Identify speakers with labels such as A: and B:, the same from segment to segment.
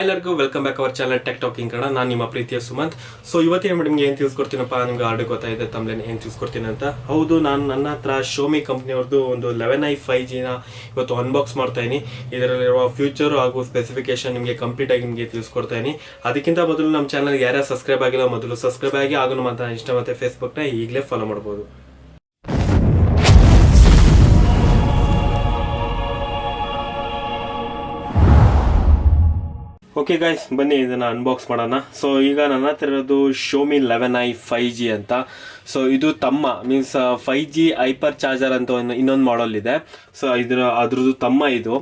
A: ಎಲ್ಲರಿಗೂ welcome back our channel tech talking Kannada. ನಾನು ನಿಮ್ಮ ಪ್ರೀತಿಯ ಸುಮಂತ್. ಸೊ ಇವತ್ತಿನ ನಿಮ್ಗೆ ಏನು ತಿಳಿಸ್ಕೊಡ್ತೀನಪ್ಪ, ನಿಮ್ಗೆ ಆರ್ಡರ್ ಗೊತ್ತಾಯಿದೆ ತಮ್ಲೇನೆ ಏನು ತಿಳಿಸ್ಕೊಡ್ತೀನಿ ಅಂತ. ಹೌದು, ನಾನು ನನ್ನ ಹತ್ರ ಶೋಮಿ ಕಂಪ್ನಿಯವ್ರದ್ದು ಒಂದು 11i 5G ಇವತ್ತು ಅನ್ಬಾಕ್ಸ್ ಮಾಡ್ತಾ ಇದೀನಿ. ಇದರಲ್ಲಿರುವ ಫ್ಯೂಚರ್ ಹಾಗೂ ಸ್ಪೆಸಿಫಿಕೇಶನ್ ನಿಮಗೆ ಕಂಪ್ಲೀಟ್ ಆಗಿ ನಿಮಗೆ ತಿಳಿಸ್ಕೊಡ್ತಾ ಇದೀನಿ. ಅದಕ್ಕಿಂತ ಮೊದಲು ನಮ್ಮ ಚಾನಲ್ಗೆ ಯಾರ್ಯಾರು ಸಬ್ಸ್ಕ್ರೈಬ್ ಆಗಿಲ್ಲ ಮೊದಲು ಸಬ್ಸ್ಕ್ರೈಬ್ ಆಗಿ, ಹಾಗೂ ನಮ್ಮ ಇನ್ಸ್ಟಾ ಮತ್ತು ಫೇಸ್ಬುಕ್ನ ಈಗಲೇ ಫಾಲೋ ಮಾಡ್ಬೋದು. ಓಕೆ ಗಾಯ್ಸ್, ಬನ್ನಿ ಇದನ್ನು ಅನ್ಬಾಕ್ಸ್ ಮಾಡೋಣ. ಸೊ ಈಗ ನನ್ನ ಹತ್ರ ಇರೋದು ಶೋಮಿ 11i 5G ಅಂತ. ಸೊ ಇದು ತಮ್ಮ ಮೀನ್ಸ್ 5G ಹೈಪರ್ ಚಾರ್ಜರ್ ಅಂತ ಇನ್ನೊಂದು ಮಾಡಲ್ ಇದೆ. ಸೊ ಅದ್ರದ್ದು ತಮ್ಮ ಇದು.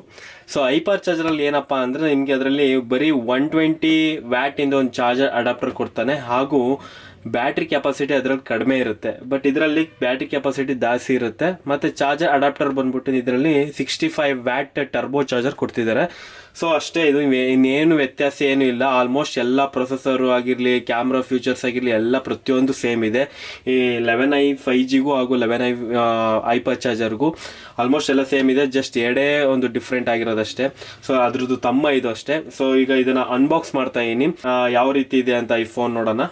A: ಸೊ ಹೈಪರ್ ಚಾರ್ಜರಲ್ಲಿ ಏನಪ್ಪ ಅಂದರೆ ನಿಮಗೆ ಅದರಲ್ಲಿ ಬರೀ 120 ವ್ಯಾಟಿಂದ ಒಂದು ಚಾರ್ಜರ್ ಅಡಾಪ್ಟರ್ ಕೊಡ್ತಾನೆ, ಹಾಗೂ ಬ್ಯಾಟ್ರಿ ಕೆಪಾಸಿಟಿ ಅದರಲ್ಲಿ ಕಡಿಮೆ ಇರುತ್ತೆ. ಬಟ್ ಇದರಲ್ಲಿ ಬ್ಯಾಟ್ರಿ ಕೆಪಾಸಿಟಿ ಜಾಸ್ತಿ ಇರುತ್ತೆ. ಮತ್ತು ಚಾರ್ಜರ್ ಅಡಾಪ್ಟರ್ ಬಂದ್ಬಿಟ್ಟು ಇದರಲ್ಲಿ 65 ವ್ಯಾಟ್ ಟರ್ಬೋ ಚಾರ್ಜರ್ ಕೊಡ್ತಿದ್ದಾರೆ. ಸೊ ಅಷ್ಟೇ, ಇದು ಇನ್ನೇನು ವ್ಯತ್ಯಾಸ ಏನೂ ಇಲ್ಲ. ಆಲ್ಮೋಸ್ಟ್ ಎಲ್ಲ ಪ್ರೊಸೆಸರು ಆಗಿರಲಿ, ಕ್ಯಾಮ್ರಾ ಫ್ಯೂಚರ್ಸ್ ಆಗಿರಲಿ, ಎಲ್ಲ ಪ್ರತಿಯೊಂದು ಸೇಮ್ ಇದೆ. ಈ 11i 5Gಗೂ ಹಾಗೂ 11i ಹೈಪರ್ ಚಾರ್ಜರ್ಗೂ ಆಲ್ಮೋಸ್ಟ್ ಎಲ್ಲ ಸೇಮ್ ಇದೆ. ಜಸ್ಟ್ ಎರಡೇ ಒಂದು ಡಿಫ್ರೆಂಟ್ ಆಗಿರೋದಷ್ಟೇ. ಸೊ ಅದ್ರದ್ದು ತಮ್ಮ ಇದು ಅಷ್ಟೇ. ಸೊ ಈಗ ಇದನ್ನು ಅನ್ಬಾಕ್ಸ್ ಮಾಡ್ತಾ ಇದೀನಿ, ಯಾವ ರೀತಿ ಇದೆ ಅಂತ ಈ ಫೋನ್ ನೋಡೋಣ.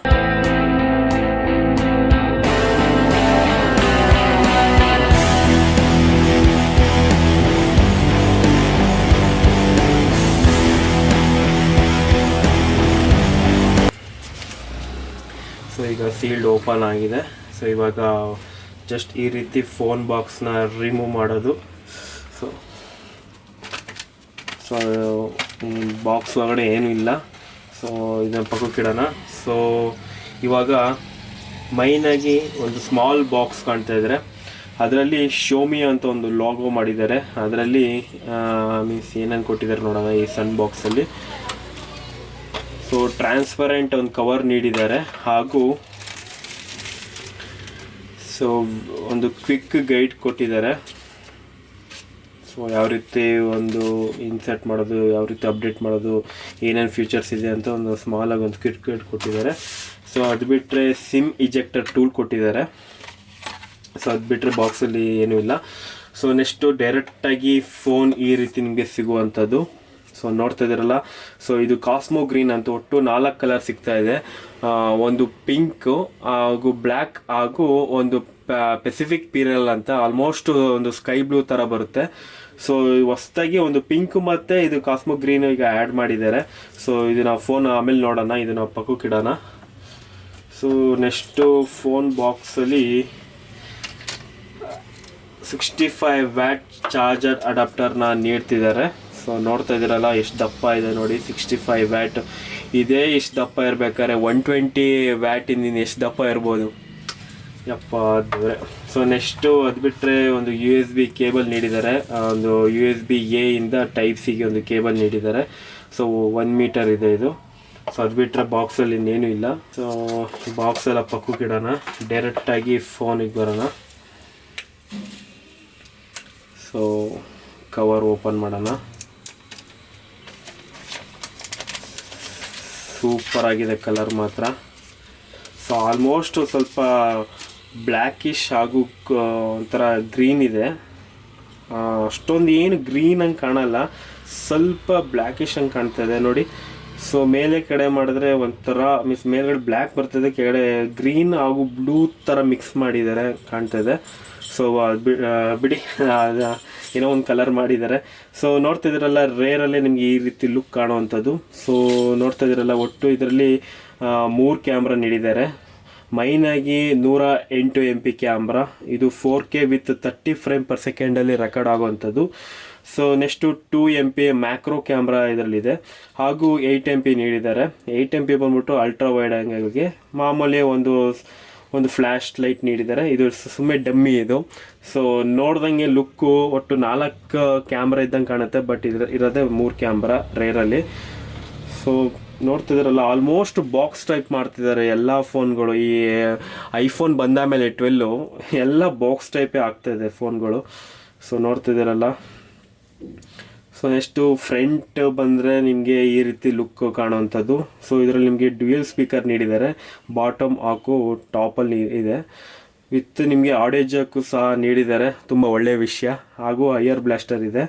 A: ಸೊ ಈಗ ಸೀಲ್ಡ್ ಓಪನ್ ಆಗಿದೆ. ಸೊ ಇವಾಗ ಜಸ್ಟ್ ಈ ರೀತಿ ಫೋನ್ ಬಾಕ್ಸ್ನ ರಿಮೂವ್ ಮಾಡೋದು. ಸೊ ಬಾಕ್ಸ್ ಒಳಗಡೆ ಏನೂ ಇಲ್ಲ. ಸೊ ಇದನ್ನು ಪಕ್ಕಕ್ಕಿಡೋಣ. ಸೊ ಇವಾಗ ಮೈನಾಗಿ ಒಂದು ಸ್ಮಾಲ್ ಬಾಕ್ಸ್ ಕಾಣ್ತಾ ಇದ್ದಾರೆ. ಅದರಲ್ಲಿ ಶೋಮಿ ಅಂತ ಒಂದು ಲಾಗೋ ಮಾಡಿದ್ದಾರೆ. ಅದರಲ್ಲಿ ಮೀನ್ಸ್ ಏನನ್ನು ಕೊಟ್ಟಿದ್ದಾರೆ ನೋಡೋಣ ಈ ಸಣ್ಣ ಬಾಕ್ಸಲ್ಲಿ. ಸೊ ಟ್ರಾನ್ಸ್ಪರೆಂಟ್ ಒಂದು ಕವರ್ ನೀಡಿದ್ದಾರೆ, ಹಾಗೂ ಸೊ ಒಂದು ಕ್ವಿಕ್ ಗೈಡ್ ಕೊಟ್ಟಿದ್ದಾರೆ. ಸೊ ಯಾವ ರೀತಿ ಒಂದು ಇನ್ಸರ್ಟ್ ಮಾಡೋದು, ಯಾವ ರೀತಿ ಅಪ್ಡೇಟ್ ಮಾಡೋದು, ಏನೇನು ಫೀಚರ್ಸ್ ಇದೆ ಅಂತ ಒಂದು ಸ್ಮಾಲಾಗಿ ಒಂದು ಕ್ವಿಕ್ ಗೈಡ್ ಕೊಟ್ಟಿದ್ದಾರೆ. ಸೊ ಅದು ಬಿಟ್ಟರೆ ಸಿಮ್ ಇಜೆಕ್ಟರ್ ಟೂಲ್ ಕೊಟ್ಟಿದ್ದಾರೆ. ಸೊ ಅದು ಬಿಟ್ಟರೆ ಬಾಕ್ಸಲ್ಲಿ ಏನೂ ಇಲ್ಲ. ಸೊ ನೆಕ್ಸ್ಟು ಡೈರೆಕ್ಟಾಗಿ ಫೋನ್ ಈ ರೀತಿ ನಿಮಗೆ ಸಿಗುವಂಥದ್ದು. ಸೊ ನೋಡ್ತಾ ಇದ್ದೀರಲ್ಲ, ಸೊ ಇದು ಕಾಸ್ಮೋ ಗ್ರೀನ್ ಅಂತ ಒಟ್ಟು 4 ಕಲರ್ ಸಿಗ್ತಾ ಇದೆ. ಒಂದು ಪಿಂಕ್ ಹಾಗೂ ಬ್ಲ್ಯಾಕ್ ಹಾಗೂ ಒಂದು ಪೆಸಿಫಿಕ್ ಪೀರಲ್ ಅಂತ ಆಲ್ಮೋಸ್ಟ್ ಒಂದು ಸ್ಕೈ ಬ್ಲೂ ಥರ ಬರುತ್ತೆ. ಸೊ ಹೊಸದಾಗಿ ಒಂದು ಪಿಂಕ್ ಮತ್ತು ಇದು ಕಾಸ್ಮೋ ಗ್ರೀನ್ ಈಗ ಆ್ಯಡ್ ಮಾಡಿದ್ದಾರೆ. ಸೊ ಇದನ್ನು ಫೋನ್ ಆಮೇಲೆ ನೋಡೋಣ, ಇದನ್ನು ಪಕ್ಕಕ್ಕಿಡೋಣ. ಸೊ ನೆಕ್ಸ್ಟು ಫೋನ್ ಬಾಕ್ಸಲ್ಲಿ 65 ವ್ಯಾಟ್ ಚಾರ್ಜರ್ ಅಡಾಪ್ಟರ್ನ ನೀಡ್ತಿದ್ದಾರೆ. ಸೊ ನೋಡ್ತಾ ಇದ್ದೀರಲ್ಲ ಎಷ್ಟು ದಪ್ಪ ಇದೆ ನೋಡಿ, 65 ವ್ಯಾಟ್ ಇದೇ. ಇಷ್ಟು ದಪ್ಪ ಇರಬೇಕಾದ್ರೆ 120 ವ್ಯಾಟಿಂದ ಎಷ್ಟು ದಪ್ಪ ಇರ್ಬೋದು ಯಪ್ಪ ದೇವ್ರೆ. ಸೊ ನೆಕ್ಸ್ಟು ಅದು ಬಿಟ್ಟರೆ ಒಂದು USB ಕೇಬಲ್ ನೀಡಿದ್ದಾರೆ. ಒಂದು USB-A ಇಂದ Type-C ಒಂದು ಕೇಬಲ್ ನೀಡಿದ್ದಾರೆ. ಸೊ 1 ಮೀಟರ್ ಇದೆ ಇದು. ಸೊ ಅದು ಬಿಟ್ಟರೆ ಬಾಕ್ಸಲ್ಲಿ ಇನ್ನೇನು ಇಲ್ಲ. ಸೊ ಬಾಕ್ಸೆಲ್ಲ ಪಕ್ಕಕ್ಕಿಡೋಣ, ಡೈರೆಕ್ಟಾಗಿ ಫೋನಿಗೆ ಬರೋಣ. ಸೊ ಕವರ್ ಓಪನ್ ಮಾಡೋಣ. ಸೂಪರ್ ಆಗಿದೆ ಕಲರ್ ಮಾತ್ರ. ಸೊ ಆಲ್ಮೋಸ್ಟ್ ಸ್ವಲ್ಪ ಬ್ಲ್ಯಾಕಿಶ್ ಹಾಗೂ ಒಂಥರ ಗ್ರೀನ್ ಇದೆ. ಅಷ್ಟೊಂದು ಏನು ಗ್ರೀನ್ ಹಂಗೆ ಕಾಣಲ್ಲ, ಸ್ವಲ್ಪ ಬ್ಲ್ಯಾಕಿಶ್ ಹಂಗೆ ಕಾಣ್ತಾ ಇದೆ ನೋಡಿ. ಸೊ ಮೇಲೆ ಕಡೆ ಮಾಡಿದ್ರೆ ಒಂಥರ ಮೀನ್ಸ್ ಮೇಲ್ಗಡೆ ಬ್ಲ್ಯಾಕ್ ಬರ್ತದೆ, ಕೆಳಗಡೆ ಗ್ರೀನ್ ಹಾಗೂ ಬ್ಲೂ ಥರ ಮಿಕ್ಸ್ ಮಾಡಿದ್ದಾರೆ ಕಾಣ್ತಾ ಇದೆ. ಸೊ ಬಿಡಿ, ಏನೋ ಒಂದು ಕಲರ್ ಮಾಡಿದ್ದಾರೆ. ಸೊ ನೋಡ್ತಾ ಇದ್ದೀರಲ್ಲ, ರೇರಲ್ಲೇ ನಿಮಗೆ ಈ ರೀತಿ ಲುಕ್ ಕಾಣುವಂಥದ್ದು. ಸೊ ನೋಡ್ತಾ ಇದ್ದೀರಲ್ಲ, ಒಟ್ಟು ಇದರಲ್ಲಿ 3 ಕ್ಯಾಮ್ರಾ ನೀಡಿದ್ದಾರೆ. ಮೈನಾಗಿ 108 MP ಕ್ಯಾಮ್ರಾ. ಇದು 4K ವಿತ್ 30 ಫ್ರೇಮ್ ಪರ್ ಸೆಕೆಂಡಲ್ಲಿ ರೆಕಾರ್ಡ್ ಆಗುವಂಥದ್ದು. So next 2 MP macro camera ಇದರಲ್ಲಿದೆ, ಹಾಗೂ 8 MP ನೀಡಿದ್ದಾರೆ. 8 MP ಬಂದ್ಬಿಟ್ಟು ಅಲ್ಟ್ರಾ ವೈಡ್ ಆ್ಯಂಗಲ್ಗೆ. ಮಾಮೂಲಿ ಒಂದು ಫ್ಲ್ಯಾಶ್ ಲೈಟ್ ನೀಡಿದ್ದಾರೆ. ಇದು ಸುಮ್ಮನೆ ಡಮ್ಮಿ ಇದು. ಸೊ ನೋಡ್ದಂಗೆ ಲುಕ್ಕು ಒಟ್ಟು 4 ಕ್ಯಾಮ್ರಾ ಇದ್ದಂಗೆ ಕಾಣುತ್ತೆ, ಬಟ್ ಇರೋದೇ 3 ಕ್ಯಾಮ್ರಾ ರೇರಲ್ಲಿ. ಸೊ ನೋಡ್ತಿದ್ದಾರಲ್ಲ, ಆಲ್ಮೋಸ್ಟ್ ಬಾಕ್ಸ್ ಟೈಪ್ ಮಾಡ್ತಿದ್ದಾರೆ ಎಲ್ಲ ಫೋನ್ಗಳು. ಈ ಐಫೋನ್ ಬಂದ ಮೇಲೆ 12 ಎಲ್ಲ ಬಾಕ್ಸ್ ಟೈಪೇ ಆಗ್ತಾಯಿದೆ ಫೋನ್ಗಳು. ಸೊ ನೋಡ್ತಿದ್ದೀರಲ್ಲ. ಸೊ ನೆಕ್ಸ್ಟು ಫ್ರಂಟ್ ಬಂದರೆ ನಿಮಗೆ ಈ ರೀತಿ ಲುಕ್ ಕಾಣುವಂಥದ್ದು. ಸೊ ಇದರಲ್ಲಿ ನಿಮಗೆ ಡ್ಯುಯಲ್ ಸ್ಪೀಕರ್ ನೀಡಿದ್ದಾರೆ, ಬಾಟಮ್ ಹಾಗೂ ಟಾಪಲ್ಲಿ ಇದೆ. ವಿತ್ ನಿಮಗೆ ಆಡಿಯೋ ಜಾಕು ಸಹ ನೀಡಿದ್ದಾರೆ, ತುಂಬ ಒಳ್ಳೆಯ ವಿಷಯ. ಹಾಗೂ ಐಆರ್ ಬ್ಲಾಸ್ಟರ್ ಇದೆ.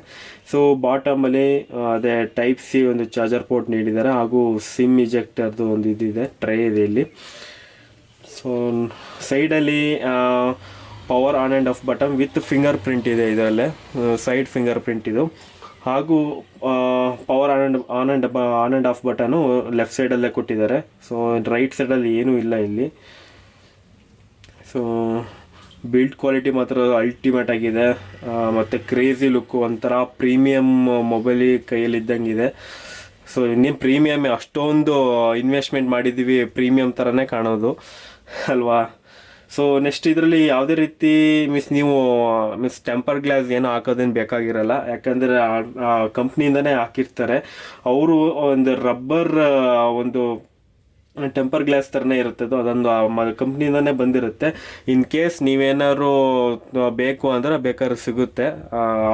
A: ಸೊ ಬಾಟಮಲ್ಲಿ ಅದೇ ಟೈಪ್ ಸಿ ಒಂದು ಚಾರ್ಜರ್ ಪೋರ್ಟ್ ನೀಡಿದ್ದಾರೆ, ಹಾಗೂ ಸಿಮ್ ಇಜೆಕ್ಟರ್ದು ಒಂದು ಇದಿದೆ, ಟ್ರೇ ಇದೆ ಇಲ್ಲಿ. ಸೊ ಸೈಡಲ್ಲಿ power on and off button with fingerprint ಇದೆ ಇದರಲ್ಲೇ, ಸೈಡ್ ಫಿಂಗರ್ ಪ್ರಿಂಟ್ ಇದು. ಹಾಗೂ power on and off button left ಸೈಡಲ್ಲೇ ಕೊಟ್ಟಿದ್ದಾರೆ. ಸೊ ರೈಟ್ ಸೈಡಲ್ಲಿ ಏನೂ ಇಲ್ಲ ಇಲ್ಲಿ. ಸೊ ಬಿಲ್ಡ್ ಕ್ವಾಲಿಟಿ ಮಾತ್ರ ಅಲ್ಟಿಮೇಟ್ ಆಗಿದೆ, ಮತ್ತು ಕ್ರೇಜಿ ಲುಕ್ಕು, ಒಂಥರ ಪ್ರೀಮಿಯಮ್ ಮೊಬೈಲಿ ಕೈಯಲ್ಲಿದ್ದಂಗಿದೆ. ಸೊ ಇನ್ನೇನು ಪ್ರೀಮಿಯಮ್, ಅಷ್ಟೊಂದು ಇನ್ವೆಸ್ಟ್ಮೆಂಟ್ ಮಾಡಿದ್ದೀವಿ, ಪ್ರೀಮಿಯಮ್ ಥರನೇ ಕಾಣೋದು ಅಲ್ವಾ. ಸೊ ನೆಕ್ಸ್ಟ್ ಇದರಲ್ಲಿ ಯಾವುದೇ ರೀತಿ ನೀವು ಟೆಂಪರ್ ಗ್ಲಾಸ್ ಏನೋ ಹಾಕೋದೇನು ಬೇಕಾಗಿರಲ್ಲ, ಯಾಕಂದರೆ ಕಂಪ್ನಿಯಿಂದನೇ ಹಾಕಿರ್ತಾರೆ ಅವರು. ಒಂದು ರಬ್ಬರ್ ಒಂದು ಟೆಂಪರ್ ಗ್ಲಾಸ್ ಥರನೇ ಇರುತ್ತೆ ಅದೊಂದು ಕಂಪ್ನಿಯಿಂದನೇ ಬಂದಿರುತ್ತೆ. ಇನ್ ಕೇಸ್ ನೀವೇನಾದ್ರು ಬೇಕು ಅಂದರೆ ಬೇಕಾದ್ರೆ ಸಿಗುತ್ತೆ,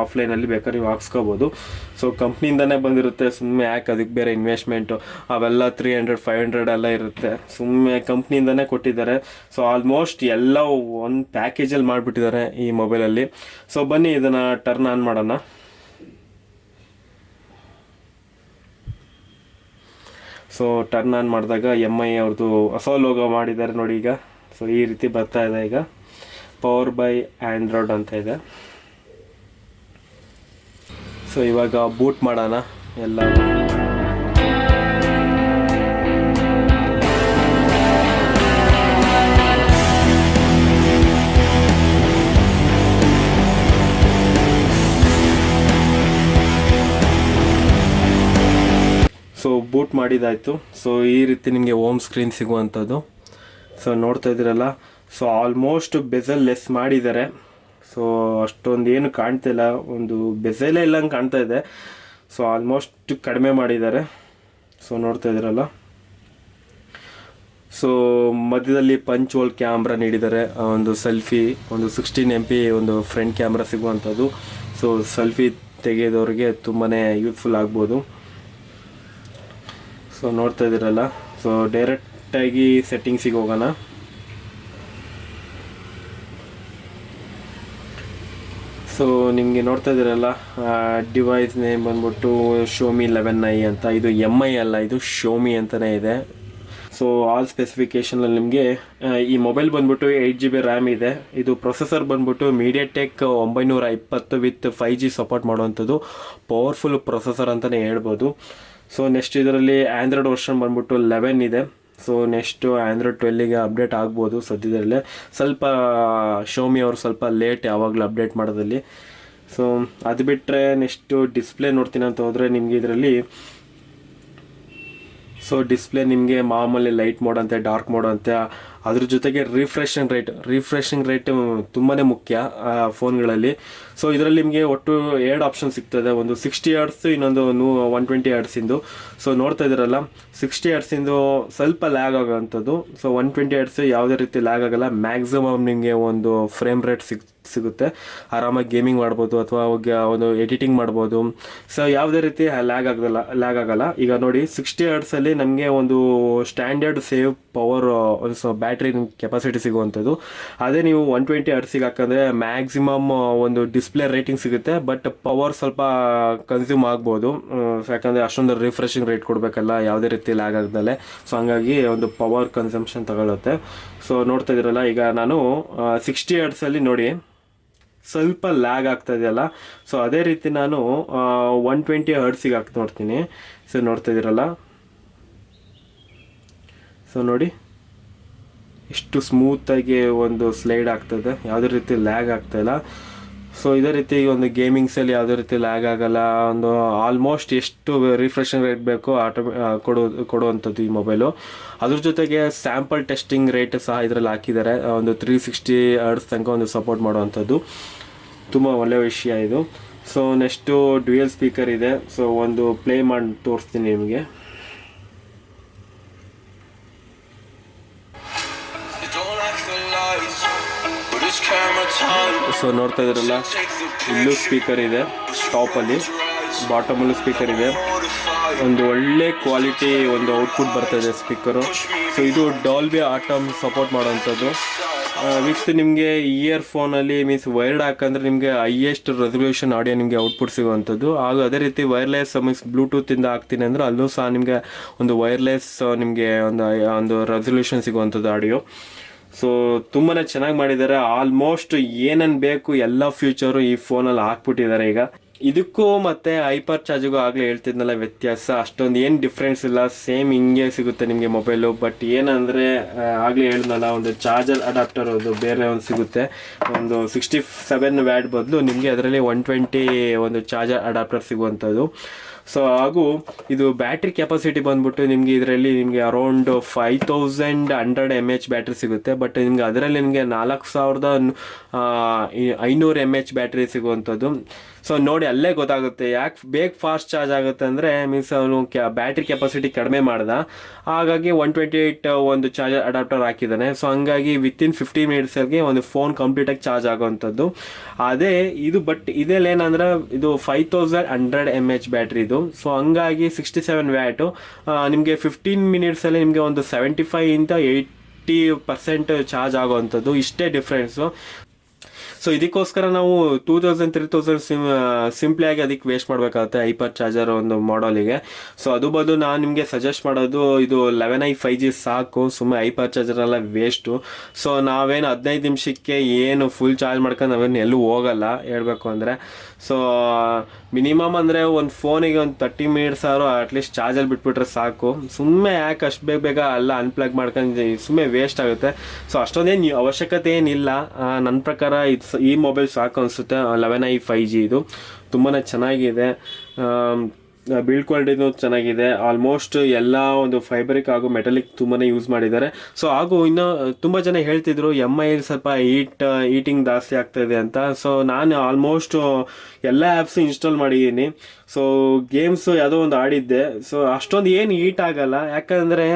A: ಆಫ್ಲೈನಲ್ಲಿ ಬೇಕಾದ್ರೆ ನೀವು ಹಾಕ್ಸ್ಕೋಬೋದು. ಸೊ ಕಂಪ್ನಿಯಿಂದನೇ ಬಂದಿರುತ್ತೆ, ಸುಮ್ಮನೆ ಯಾಕೆ ಅದಕ್ಕೆ ಬೇರೆ ಇನ್ವೆಸ್ಟ್ಮೆಂಟು ಅವೆಲ್ಲ 300-500 ಎಲ್ಲ ಇರುತ್ತೆ, ಸುಮ್ಮನೆ ಕಂಪ್ನಿಯಿಂದನೇ ಕೊಟ್ಟಿದ್ದಾರೆ. ಸೊ ಆಲ್ಮೋಸ್ಟ್ ಎಲ್ಲ ಒಂದು ಪ್ಯಾಕೇಜಲ್ಲಿ ಮಾಡಿಬಿಟ್ಟಿದ್ದಾರೆ ಈ ಮೊಬೈಲಲ್ಲಿ. ಸೊ ಬನ್ನಿ ಇದನ್ನು ಟರ್ನ್ ಆನ್ ಮಾಡೋಣ. ಸೊ ಟರ್ನ್ ಆನ್ ಮಾಡಿದಾಗ MI ಅವ್ರದ್ದು ಹೊಸ ಲೋಗೋ ಮಾಡಿದ್ದಾರೆ ನೋಡಿ ಈಗ. ಸೊ ಈ ರೀತಿ ಬರ್ತಾ ಇದೆ ಈಗ, ಪವರ್ ಬೈ ಆ್ಯಂಡ್ರಾಯ್ಡ್ ಅಂತ ಇದೆ. ಸೊ ಇವಾಗ ಬೂಟ್ ಮಾಡೋಣ ಎಲ್ಲ. So boot ಮಾಡಿದಾಯಿತು. ಸೊ ಈ ರೀತಿ ನಿಮಗೆ ಹೋಮ್ ಸ್ಕ್ರೀನ್ ಸಿಗುವಂಥದ್ದು. ಸೊ ನೋಡ್ತಾ ಇದ್ದೀರಲ್ಲ, ಸೊ ಆಲ್ಮೋಸ್ಟ್ ಬೆಸಲ್ ಲೆಸ್ ಮಾಡಿದ್ದಾರೆ. ಸೊ ಅಷ್ಟೊಂದು ಏನು ಕಾಣ್ತಿಲ್ಲ, ಒಂದು ಬೆಸಲೇ ಇಲ್ಲಂಗೆ ಕಾಣ್ತಾ ಇದೆ. ಸೊ ಆಲ್ಮೋಸ್ಟ್ ಕಡಿಮೆ ಮಾಡಿದ್ದಾರೆ. ಸೊ ನೋಡ್ತಾ ಇದ್ದೀರಲ್ಲ, ಸೊ ಮಧ್ಯದಲ್ಲಿ ಪಂಚ್ ಹೋಲ್ ಕ್ಯಾಮ್ರಾ ನೀಡಿದ್ದಾರೆ, ಒಂದು ಸೆಲ್ಫಿ, ಒಂದು 16 MP ಒಂದು ಫ್ರಂಟ್ ಕ್ಯಾಮ್ರಾ ಸಿಗುವಂಥದ್ದು. ಸೊ ಸೆಲ್ಫಿ ತೆಗೆಯೋದವ್ರಿಗೆ ತುಂಬಾ ಯೂಸ್ಫುಲ್ ಆಗ್ಬೋದು. ಸೊ ನೋಡ್ತಾ ಇದ್ದೀರಲ್ಲ, ಸೊ ಡೈರೆಕ್ಟಾಗಿ ಸೆಟ್ಟಿಂಗ್ಸಿಗೆ ಹೋಗೋಣ. ಸೊ ನಿಮಗೆ ನೋಡ್ತಾ ಇದ್ದೀರಲ್ಲ, ಡಿವೈಸ್ ನೇಮ್ ಬಂದ್ಬಿಟ್ಟು Xiaomi 11i ಅಂತ. ಇದು MI ಅಲ್ಲ, ಇದು Xiaomi ಅಂತಲೇ ಇದೆ. ಸೊ ಆಲ್ ಸ್ಪೆಸಿಫಿಕೇಷನಲ್ಲಿ ನಿಮಗೆ ಈ ಮೊಬೈಲ್ ಬಂದ್ಬಿಟ್ಟು 8GB ರ್ಯಾಮ್ ಇದೆ. ಇದು ಪ್ರೊಸೆಸರ್ ಬಂದ್ಬಿಟ್ಟು MediaTek 920 ವಿತ್ 5G ಸಪೋರ್ಟ್ ಮಾಡುವಂಥದ್ದು ಪವರ್ಫುಲ್ ಪ್ರೊಸೆಸರ್ ಅಂತಲೇ ಹೇಳ್ಬೋದು. ಸೊ ನೆಕ್ಸ್ಟ್ ಇದರಲ್ಲಿ ಆ್ಯಂಡ್ರಾಯ್ಡ್ ವರ್ಷನ್ ಬಂದ್ಬಿಟ್ಟು 11 ಇದೆ. ಸೊ ನೆಕ್ಸ್ಟು ಆ್ಯಂಡ್ರಾಯ್ಡ್ 12ಗೆ ಅಪ್ಡೇಟ್ ಆಗ್ಬೋದು ಸದ್ಯದಲ್ಲೇ. ಸ್ವಲ್ಪ Xiaomi ಅವರು ಸ್ವಲ್ಪ ಲೇಟ್ ಯಾವಾಗಲೂ ಅಪ್ಡೇಟ್ ಮಾಡೋದಲ್ಲಿ. ಸೊ ಅದು ಬಿಟ್ಟರೆ ನೆಕ್ಸ್ಟು ಡಿಸ್ಪ್ಲೇ ನೋಡ್ತೀನಿ ಅಂತ ಹೋದರೆ ನಿಮಗೆ ಇದರಲ್ಲಿ ಸೊ ಡಿಸ್ಪ್ಲೇ ನಿಮಗೆ ಮಾಮೂಲಿ ಲೈಟ್ ಮೋಡ್ ಅಂತೆ, ಡಾರ್ಕ್ ಮೋಡ್ ಅಂತೆ, ಅದ್ರ ಜೊತೆಗೆ ರಿಫ್ರೆಶಿಂಗ್ ರೇಟ್ ತುಂಬಾ ಮುಖ್ಯ ಫೋನ್ಗಳಲ್ಲಿ. ಸೊ ಇದರಲ್ಲಿ ನಿಮಗೆ ಒಟ್ಟು 2 ಆಪ್ಷನ್ ಸಿಗ್ತದೆ, ಒಂದು 60 Hz, ಇನ್ನೊಂದು 120 Hz ಇಂದು. ಸೊ ನೋಡ್ತಾ ಇದ್ದೀರಲ್ಲ, 60 Hz ಇಂದು ಸ್ವಲ್ಪ ಲ್ಯಾಗ್ ಆಗೋವಂಥದ್ದು. ಸೊ 120 Hz ಯಾವುದೇ ರೀತಿ ಲ್ಯಾಗ್ ಆಗಲ್ಲ, ಮ್ಯಾಕ್ಸಿಮಮ್ ನಿಮಗೆ ಒಂದು ಫ್ರೇಮ್ ರೇಟ್ ಸಿಗುತ್ತೆ, ಆರಾಮಾಗಿ ಗೇಮಿಂಗ್ ಮಾಡ್ಬೋದು ಅಥವಾ ಒಂದು ಎಡಿಟಿಂಗ್ ಮಾಡ್ಬೋದು. ಸೊ ಯಾವುದೇ ರೀತಿ ಲ್ಯಾಗ್ ಆಗಲ್ಲ. ಈಗ ನೋಡಿ 60 Hz ಅಲ್ಲಿ ನಮಗೆ ಒಂದು standard save power battery capacity ಸಿಗುವಂಥದ್ದು. ಅದೇ ನೀವು 120 Hz ಹಾಕಂದ್ರೆ ಮ್ಯಾಕ್ಸಿಮಮ್ ಒಂದು ಡಿಸ್ಪ್ಲೇ ರೇಟಿಂಗ್ ಸಿಗುತ್ತೆ, ಬಟ್ ಪವರ್ ಸ್ವಲ್ಪ ಕನ್ಸ್ಯೂಮ್ ಆಗ್ಬೋದು, ಯಾಕಂದರೆ ಅಷ್ಟೊಂದು ರಿಫ್ರೆಶಿಂಗ್ ರೇಟ್ ಕೊಡಬೇಕಲ್ಲ, ಯಾವುದೇ ರೀತಿ ಲ್ಯಾಗ್ ಆಗದಲ್ಲೇ. ಸೊ ಹಂಗಾಗಿ ಒಂದು ಪವರ್ ಕನ್ಸಂಪ್ಷನ್ ತಗೊಳುತ್ತೆ. ಸೊ ನೋಡ್ತಾ ಇದ್ದೀರಲ್ಲ, ಈಗ ನಾನು 60 Hz ಅಲ್ಲಿ ನೋಡಿ ಸ್ವಲ್ಪ ಲ್ಯಾಗ್ ಆಗ್ತಾ ಇದೆಯಲ್ಲ, ಸೊ ಅದೇ ರೀತಿ ನಾನು 120 Hz ಹಾಕಿ ನೋಡ್ತೀನಿ. ಸೊ ನೋಡ್ತಾ ಇದ್ದೀರಲ್ಲ, ಸೊ ನೋಡಿ ಎಷ್ಟು ಸ್ಮೂತಾಗಿ ಒಂದು ಸ್ಲೈಡ್ ಆಗ್ತದೆ, ಯಾವುದೇ ರೀತಿ ಲ್ಯಾಗ್ ಆಗ್ತಾಯಿಲ್ಲ. ಸೊ ಇದೇ ರೀತಿ ಒಂದು ಗೇಮಿಂಗ್ಸಲ್ಲಿ ಯಾವುದೇ ರೀತಿ ಲ್ಯಾಗ್ ಆಗಲ್ಲ, ಒಂದು ಆಲ್ಮೋಸ್ಟ್ ಎಷ್ಟು ರಿಫ್ರೆಶಿಂಗ್ ರೇಟ್ ಬೇಕೋ ಕೊಡುವಂಥದ್ದು ಈ ಮೊಬೈಲು. ಅದ್ರ ಜೊತೆಗೆ ಸ್ಯಾಂಪಲ್ ಟೆಸ್ಟಿಂಗ್ ರೇಟ್ ಸಹ ಇದರಲ್ಲಿ ಹಾಕಿದ್ದಾರೆ, ಒಂದು 360 Hz ತನಕ ಒಂದು ಸಪೋರ್ಟ್ ಮಾಡುವಂಥದ್ದು, ತುಂಬ ಒಳ್ಳೆಯ ವಿಷಯ ಇದು. ಸೊ ನೆಕ್ಸ್ಟು ಡ್ಯುಯಲ್ ಸ್ಪೀಕರ್ ಇದೆ. ಸೊ ಒಂದು ಪ್ಲೇ ಮಾಡಿ ತೋರಿಸ್ತೀನಿ ನಿಮಗೆ. ಸೊ ನೋಡ್ತಾ ಇದ್ದೀರಲ್ಲ, ಇಲ್ಲೂ ಸ್ಪೀಕರ್ ಇದೆ, ಟಾಪಲ್ಲಿ, ಬಾಟಮಲ್ಲೂ ಸ್ಪೀಕರ್ ಇದೆ, ಒಂದು ಒಳ್ಳೆ ಕ್ವಾಲಿಟಿ ಒಂದು ಔಟ್ಪುಟ್ ಬರ್ತಾ ಇದೆ ಸ್ಪೀಕರು. ಸೊ ಇದು ಡಾಲ್ಬಿ ಆಟಮ್ ಸಪೋರ್ಟ್ ಮಾಡೋವಂಥದ್ದು. ವಿತ್ ನಿಮಗೆ ಇಯರ್ಫೋನಲ್ಲಿ ಮೀನ್ಸ್ ವೈರ್ಡ್ ಹಾಕಂದ್ರೆ ನಿಮಗೆ ಹೈಯೆಸ್ಟ್ ರೆಸಲ್ಯೂಷನ್ ಆಡಿಯೋ ನಿಮಗೆ ಔಟ್ಪುಟ್ ಸಿಗುವಂಥದ್ದು. ಹಾಗೂ ಅದೇ ರೀತಿ ವೈರ್ಲೆಸ್ ಮೀನ್ಸ್ ಬ್ಲೂಟೂತಿಂದ ಹಾಕ್ತೀನಿ ಅಂದರೆ ಅಲ್ಲೂ ಸಹ ನಿಮಗೆ ಒಂದು ವೈರ್ಲೆಸ್ ನಿಮಗೆ ಒಂದು ರೆಸಲ್ಯೂಷನ್ ಸಿಗುವಂಥದ್ದು ಆಡಿಯೋ. ಸೊ ತುಂಬಾ ಚೆನ್ನಾಗಿ ಮಾಡಿದ್ದಾರೆ. ಆಲ್ಮೋಸ್ಟ್ ಏನೇನು ಬೇಕು ಎಲ್ಲ ಫ್ಯೂಚರು ಈ ಫೋನಲ್ಲಿ ಹಾಕ್ಬಿಟ್ಟಿದ್ದಾರೆ. ಈಗ ಇದಕ್ಕೂ ಮತ್ತು ಹೈಪರ್ ಚಾರ್ಜಿಗೂ ಆಗಲೇ ಹೇಳ್ತಿದ್ನಲ್ಲ ವ್ಯತ್ಯಾಸ, ಅಷ್ಟೊಂದು ಏನು ಡಿಫ್ರೆನ್ಸ್ ಇಲ್ಲ, ಸೇಮ್ ಹಿಂಗೆ ಸಿಗುತ್ತೆ ನಿಮಗೆ ಮೊಬೈಲು. ಬಟ್ ಏನಂದರೆ ಆಗಲೇ ಹೇಳಿದ್ನಲ್ಲ, ಒಂದು ಚಾರ್ಜರ್ ಅಡಾಪ್ಟರ್ ಅದು ಬೇರೆ ಒಂದು ಸಿಗುತ್ತೆ. ಒಂದು 67 ವ್ಯಾಟ್ ಬದಲು ನಿಮಗೆ ಅದರಲ್ಲಿ 120 ಒಂದು ಚಾರ್ಜರ್ ಅಡಾಪ್ಟರ್ ಸಿಗುವಂಥದ್ದು. ಸೊ ಹಾಗೂ ಇದು ಬ್ಯಾಟ್ರಿ ಕೆಪಾಸಿಟಿ ಬಂದ್ಬಿಟ್ಟು ನಿಮಗೆ ಇದರಲ್ಲಿ ನಿಮಗೆ ಅರೌಂಡ್ 5100 mAh ಬ್ಯಾಟ್ರಿ ಸಿಗುತ್ತೆ. ಬಟ್ ನಿಮಗೆ ಅದರಲ್ಲಿ ನಿಮಗೆ 4500 mAh ಬ್ಯಾಟ್ರಿ ಸಿಗುವಂಥದ್ದು. ಸೊ ನೋಡಿ ಅಲ್ಲೇ ಗೊತ್ತಾಗುತ್ತೆ ಯಾಕೆ ಬೇಗ ಫಾಸ್ಟ್ ಚಾರ್ಜ್ ಆಗುತ್ತೆ ಅಂದರೆ ಮೀನ್ಸ್ ಅವನು ಬ್ಯಾಟ್ರಿ ಕೆಪಾಸಿಟಿ ಕಡಿಮೆ ಮಾಡ್ದ, ಹಾಗಾಗಿ 128 ಒಂದು ಚಾರ್ಜರ್ ಅಡಾಪ್ಟರ್ ಹಾಕಿದ್ದಾನೆ. ಸೊ ಹಂಗಾಗಿ ವಿತಿನ್ 15 ಮಿನಿಟ್ಸಲ್ಲಿ ಒಂದು ಫೋನ್ ಕಂಪ್ಲೀಟಾಗಿ ಚಾರ್ಜ್ ಆಗೋವಂಥದ್ದು. ಅದೇ ಇದು ಬಟ್ ಇದೇಲಿ ಏನಂದ್ರೆ ಇದು 5100 mAh ಬ್ಯಾಟ್ರಿ ಇದು. ಸೊ ಹಂಗಾಗಿ 67 ವ್ಯಾಟು ನಿಮಗೆ 15 ಮಿನಿಟ್ಸಲ್ಲಿ ನಿಮಗೆ ಒಂದು 75 ಇಂದ 80% ಚಾರ್ಜ್ ಆಗೋವಂಥದ್ದು. ಇಷ್ಟೇ ಡಿಫ್ರೆನ್ಸು. ಸೊ ಇದಕ್ಕೋಸ್ಕರ ನಾವು 2000-3000 ಸಿಂಪ್ಲಿಯಾಗಿ ಅದಕ್ಕೆ ವೇಸ್ಟ್ ಮಾಡಬೇಕಾಗುತ್ತೆ ಹೈಪರ್ ಚಾರ್ಜರ್ ಒಂದು ಮಾಡಲಿಗೆ. ಸೊ ಅದು ಬದಲು ನಾನು ನಿಮಗೆ ಸಜೆಸ್ಟ್ ಮಾಡೋದು ಇದು 11i 5G ಸಾಕು, ಸುಮ್ಮನೆ ಹೈಪರ್ ಚಾರ್ಜರ್ ಎಲ್ಲ ವೇಸ್ಟು. ಸೊ ನಾವೇನು 15 ನಿಮಿಷಕ್ಕೆ ಏನು ಫುಲ್ ಚಾರ್ಜ್ ಮಾಡ್ಕೊಂಡು ನಾವೇನು ಎಲ್ಲೂ ಹೋಗಲ್ಲ ಹೇಳಬೇಕು ಅಂದರೆ. ಸೊ ಮಿನಿಮಮ್ ಅಂದರೆ ಒಂದು ಫೋನಿಗೆ ಒಂದು 30 ಮಿನಿಟ್ಸ್ ಆದರೂ ಅಟ್ಲೀಸ್ಟ್ ಚಾರ್ಜಲ್ಲಿ ಬಿಟ್ಬಿಟ್ರೆ ಸಾಕು. ಸುಮ್ಮನೆ ಯಾಕೆ ಅಷ್ಟು ಬೇಗ ಎಲ್ಲ ಅನ್ಪ್ಲಗ್ ಮಾಡ್ಕೊಂಡು ಸುಮ್ಮನೆ ವೇಸ್ಟ್ ಆಗುತ್ತೆ. ಸೊ ಅಷ್ಟೊಂದೇನು ಅವಶ್ಯಕತೆ ಏನಿಲ್ಲ ನನ್ನ ಪ್ರಕಾರ. ಈ ಮೊಬೈಲ್ ಸಾಕು ಅನಿಸುತ್ತೆ. 11i 5G ಇದು ತುಂಬಾ ಚೆನ್ನಾಗಿದೆ. ಬಿಲ್ಡ್ ಕ್ವಾಲಿಟಿನೂ ಚೆನ್ನಾಗಿದೆ. ಆಲ್ಮೋಸ್ಟ್ ಎಲ್ಲ ಒಂದು ಫೈಬರಿಕ್ ಹಾಗೂ ಮೆಟಲಿಕ್ ತುಂಬಾ ಯೂಸ್ ಮಾಡಿದ್ದಾರೆ. ಸೊ ಹಾಗೂ ಇನ್ನೂ ತುಂಬ ಜನ ಹೇಳ್ತಿದ್ರು MI ಸ್ವಲ್ಪ ಹೀಟಿಂಗ್ ಜಾಸ್ತಿ ಆಗ್ತಾಯಿದೆ ಅಂತ. ಸೊ ನಾನು ಆಲ್ಮೋಸ್ಟ್ ಎಲ್ಲ ಆ್ಯಪ್ಸು ಇನ್ಸ್ಟಾಲ್ ಮಾಡಿದ್ದೀನಿ. ಸೊ ಗೇಮ್ಸು ಯಾವುದೋ ಒಂದು ಆಡಿದ್ದೆ. ಸೊ ಅಷ್ಟೊಂದು ಏನು ಹೀಟ್ ಆಗಲ್ಲ, ಯಾಕಂದರೆ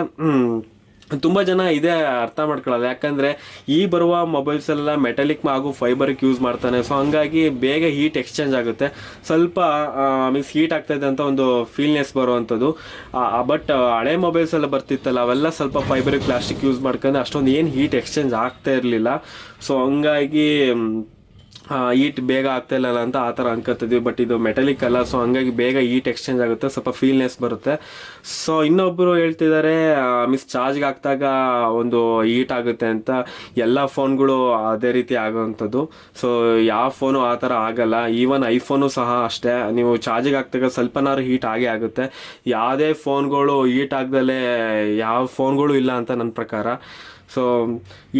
A: ತುಂಬ ಜನ ಇದೇ ಅರ್ಥ ಮಾಡ್ಕೊಳ್ಳಲ್ಲ. ಯಾಕಂದರೆ ಈ ಬರುವ ಮೊಬೈಲ್ಸ್ ಎಲ್ಲ ಮೆಟಲಿಕ್ ಹಾಗೂ ಫೈಬರ್ಗೆ ಯೂಸ್ ಮಾಡ್ತಾನೆ. ಸೊ ಹಂಗಾಗಿ ಬೇಗ ಹೀಟ್ ಎಕ್ಸ್ಚೇಂಜ್ ಆಗುತ್ತೆ, ಸ್ವಲ್ಪ ಮೀನ್ಸ್ ಹೀಟ್ ಆಗ್ತಾಯಿದೆ ಅಂತ ಒಂದು ಫೀಲ್ನೆಸ್ ಬರುವಂಥದ್ದು. ಬಟ್ ಹಳೆ ಮೊಬೈಲ್ಸ್ ಎಲ್ಲ ಬರ್ತಿತ್ತಲ್ಲ ಅವೆಲ್ಲ ಸ್ವಲ್ಪ ಫೈಬರಿಕ್ ಪ್ಲಾಸ್ಟಿಕ್ ಯೂಸ್ ಮಾಡ್ಕೊಂಡ್ರೆ ಅಷ್ಟೊಂದು ಏನು ಹೀಟ್ ಎಕ್ಸ್ಚೇಂಜ್ ಆಗ್ತಾ ಇರಲಿಲ್ಲ. ಸೊ ಹಂಗಾಗಿ ಹೀಟ್ ಬೇಗ ಆಗ್ತಾಯಿಲ್ಲ ಅಂತ ಆ ಥರ ಅನ್ಕೋತಿದ್ವಿ. ಬಟ್ ಇದು ಮೆಟಲಿಕ್ ಅಲ್ಲ, ಸೊ ಹಂಗಾಗಿ ಬೇಗ ಹೀಟ್ ಎಕ್ಸ್ಚೇಂಜ್ ಆಗುತ್ತೆ, ಸ್ವಲ್ಪ ಫೀಲ್ನೆಸ್ ಬರುತ್ತೆ. ಸೊ ಇನ್ನೊಬ್ಬರು ಹೇಳ್ತಿದ್ದಾರೆ ಮಿಸ್ ಚಾರ್ಜ್ಗೆ ಹಾಕಿದಾಗ ಒಂದು ಹೀಟ್ ಆಗುತ್ತೆ ಅಂತ. ಎಲ್ಲ ಫೋನ್ಗಳು ಅದೇ ರೀತಿ ಆಗೋವಂಥದ್ದು. ಸೊ ಯಾವ ಫೋನು ಆ ಥರ ಆಗಲ್ಲ. ಈವನ್ ಐಫೋನು ಸಹ ಅಷ್ಟೇ, ನೀವು ಚಾರ್ಜಿಗೆ ಹಾಕಿದಾಗ ಸ್ವಲ್ಪನಾದ್ರು ಹೀಟ್ ಆಗೇ ಆಗುತ್ತೆ. ಯಾವುದೇ ಫೋನ್ಗಳು ಹೀಟ್ ಆಗದಲ್ಲೇ ಯಾವ ಫೋನ್ಗಳು ಇಲ್ಲ ಅಂತ ನನ್ನ ಪ್ರಕಾರ. ಸೊ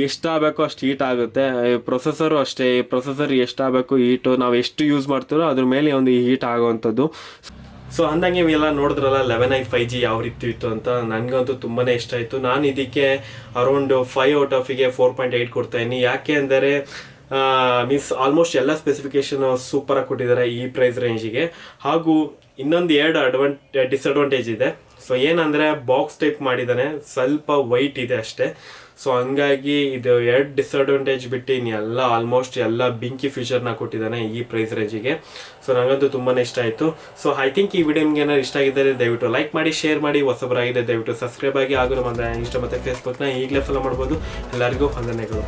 A: ಎಷ್ಟಾಗಬೇಕು ಅಷ್ಟು ಹೀಟ್ ಆಗುತ್ತೆ. ಪ್ರೊಸೆಸರು ಅಷ್ಟೇ, ಪ್ರೊಸೆಸರ್ ಎಷ್ಟಾಗಬೇಕು ಹೀಟು, ನಾವು ಎಷ್ಟು ಯೂಸ್ ಮಾಡ್ತೀರೋ ಅದ್ರ ಮೇಲೆ ಒಂದು ಹೀಟ್ ಆಗೋವಂಥದ್ದು. ಸೊ ಅಂದಂಗೆ ಇವೆಲ್ಲ ನೋಡಿದ್ರಲ್ಲ 11i 5G ಯಾವ ರೀತಿ ಇತ್ತು ಅಂತ. ನನಗಂತೂ ತುಂಬಾ ಇಷ್ಟ ಆಯಿತು. ನಾನು ಇದಕ್ಕೆ ಅರೌಂಡ್ 5 ಔಟ್ ಆಫ್ 4.8 ಕೊಡ್ತಾಯಿದ್ದೀನಿ. ಯಾಕೆ ಅಂದರೆ ಮೀನ್ಸ್ ಆಲ್ಮೋಸ್ಟ್ ಎಲ್ಲ ಸ್ಪೆಸಿಫಿಕೇಶನ್ ಸೂಪರಾಗಿ ಕೊಟ್ಟಿದ್ದಾರೆ ಈ ಪ್ರೈಸ್ ರೇಂಜಿಗೆ. ಹಾಗೂ ಇನ್ನೊಂದು 2 ಡಿಸಡ್ವಾಂಟೇಜ್ ಇದೆ. ಸೊ ಏನಂದರೆ ಬಾಕ್ಸ್ ಟೈಪ್ ಮಾಡಿದ್ದಾನೆ, ಸ್ವಲ್ಪ ವೈಟ್ ಇದೆ ಅಷ್ಟೇ. ಸೊ ಹಂಗಾಗಿ ಇದು 2 ಡಿಸಡ್ವಾಂಟೇಜ್ ಬಿಟ್ಟು ಇನ್ನೆಲ್ಲ ಆಲ್ಮೋಸ್ಟ್ ಎಲ್ಲ ಬೆಂಕಿ ಫೀಚರ್ನ ಕೊಟ್ಟಿದ್ದಾನೆ ಈ ಪ್ರೈಸ್ ರೇಂಜಿಗೆ. ಸೊ ನನಗಂತೂ ತುಂಬಾ ಇಷ್ಟ ಆಯಿತು. ಸೊ ಐ ಥಿಂಕ್ ಈ ವಿಡಿಯೋ ನಿಮ್ಗೆ ಏನಾದ್ರು ಇಷ್ಟ ಆಗಿದ್ದರೆ ದಯವಿಟ್ಟು ಲೈಕ್ ಮಾಡಿ, ಶೇರ್ ಮಾಡಿ, ಹೊಸಬರಾಗಿದೆ ದಯವಿಟ್ಟು ಸಬ್ಸ್ಕ್ರೈಬ್ ಆಗಿ. ಹಾಗೂ ನಮ್ಮ ಇನ್ಸ್ಟಾ ಮತ್ತು ಫೇಸ್ಬುಕ್ನ ಈಗಲೇ ಫಾಲೋ ಮಾಡ್ಬೋದು. ಎಲ್ಲರಿಗೂ ವಂದನೆಗಳು.